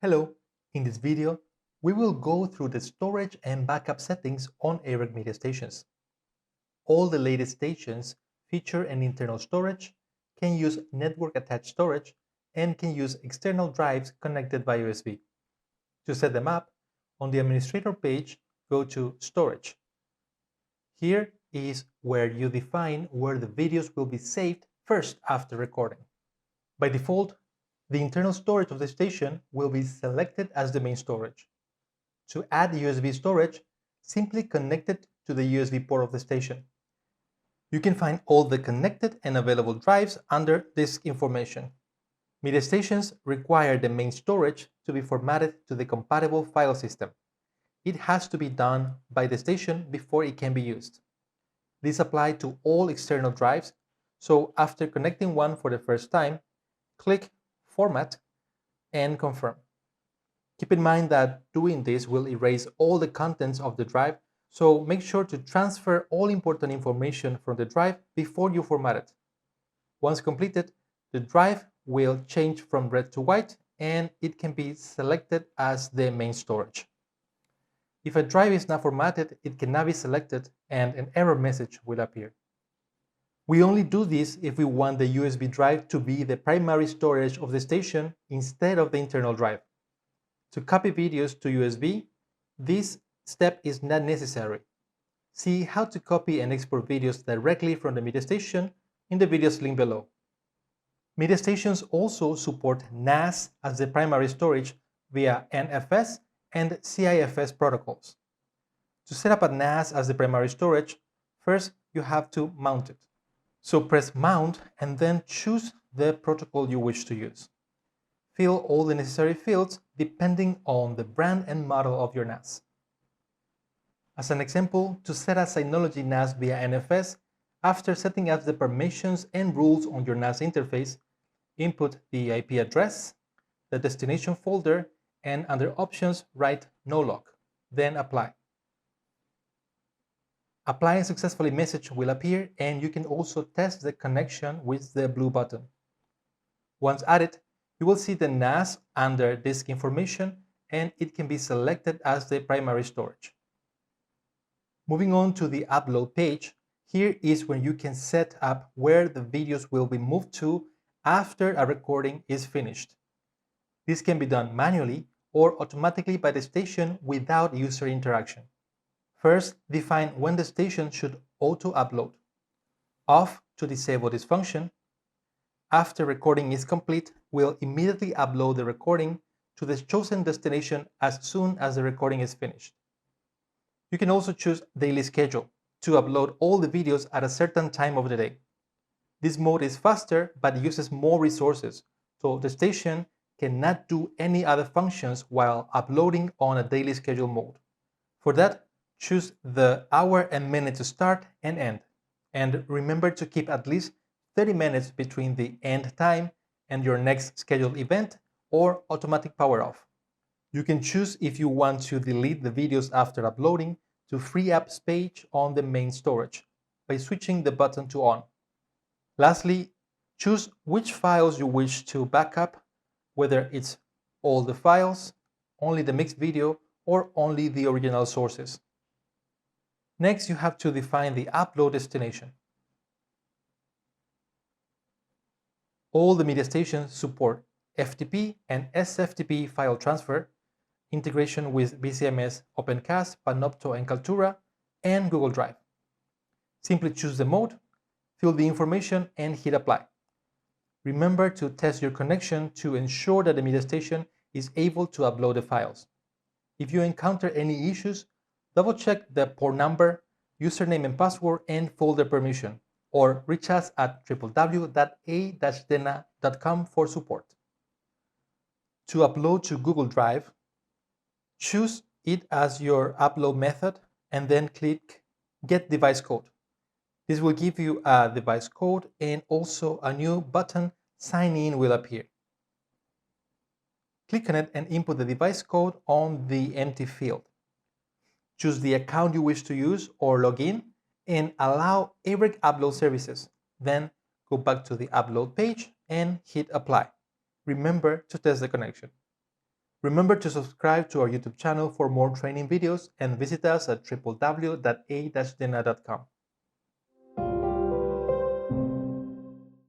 Hello, in this video, we will go through the storage and backup settings on AREC Media Stations. All the latest stations feature an internal storage, can use network-attached storage, and can use external drives connected by USB. To set them up, on the administrator page, go to Storage. Here is where you define where the videos will be saved first after recording. By default, the internal storage of the station will be selected as the main storage. To add USB storage, simply connect it to the USB port of the station. You can find all the connected and available drives under Disk Information. Media stations require the main storage to be formatted to the compatible file system. It has to be done by the station before it can be used. This applies to all external drives, so after connecting one for the first time, click Format and Confirm. Keep in mind that doing this will erase all the contents of the drive, so make sure to transfer all important information from the drive before you format it. Once completed, the drive will change from red to white and it can be selected as the main storage. If a drive is not formatted, it cannot be selected and an error message will appear. We only do this if we want the USB drive to be the primary storage of the station instead of the internal drive. To copy videos to USB, this step is not necessary. See how to copy and export videos directly from the media station in the videos link below. Media stations also support NAS as the primary storage via NFS and CIFS protocols. To set up a NAS as the primary storage, first you have to mount it. So press Mount and then choose the protocol you wish to use. Fill all the necessary fields depending on the brand and model of your NAS. As an example, to set a Synology NAS via NFS, after setting up the permissions and rules on your NAS interface, input the IP address, the destination folder, and under Options write No Lock, then Apply. Applying successfully message will appear and you can also test the connection with the blue button. Once added, you will see the NAS under Disk Information and it can be selected as the primary storage. Moving on to the Upload page, here is where you can set up where the videos will be moved to after a recording is finished. This can be done manually or automatically by the station without user interaction. First, define when the station should auto-upload. Off to disable this function. After recording is complete, we'll immediately upload the recording to the chosen destination as soon as the recording is finished. You can also choose Daily Schedule to upload all the videos at a certain time of the day. This mode is faster but uses more resources, so the station cannot do any other functions while uploading on a daily schedule mode. For that, choose the hour and minute to start and end, and remember to keep at least 30 minutes between the end time and your next scheduled event or automatic power off. You can choose if you want to delete the videos after uploading to free up space on the main storage by switching the button to on. Lastly, choose which files you wish to backup, whether it's all the files, only the mixed video, or only the original sources. Next, you have to define the upload destination. All the media stations support FTP and SFTP file transfer, integration with BCMS, OpenCast, Panopto, and Kaltura, and Google Drive. Simply choose the mode, fill the information, and hit Apply. Remember to test your connection to ensure that the media station is able to upload the files. If you encounter any issues, double-check the port number, username and password, and folder permission, or reach us at www.a-dena.com for support. To upload to Google Drive, choose it as your upload method and then click Get Device Code. This will give you a device code and also a new button, Sign In, will appear. Click on it and input the device code on the empty field. Choose the account you wish to use or log in and allow AREC upload services. Then go back to the upload page and hit Apply. Remember to test the connection. Remember to subscribe to our YouTube channel for more training videos and visit us at www.a-dena.com.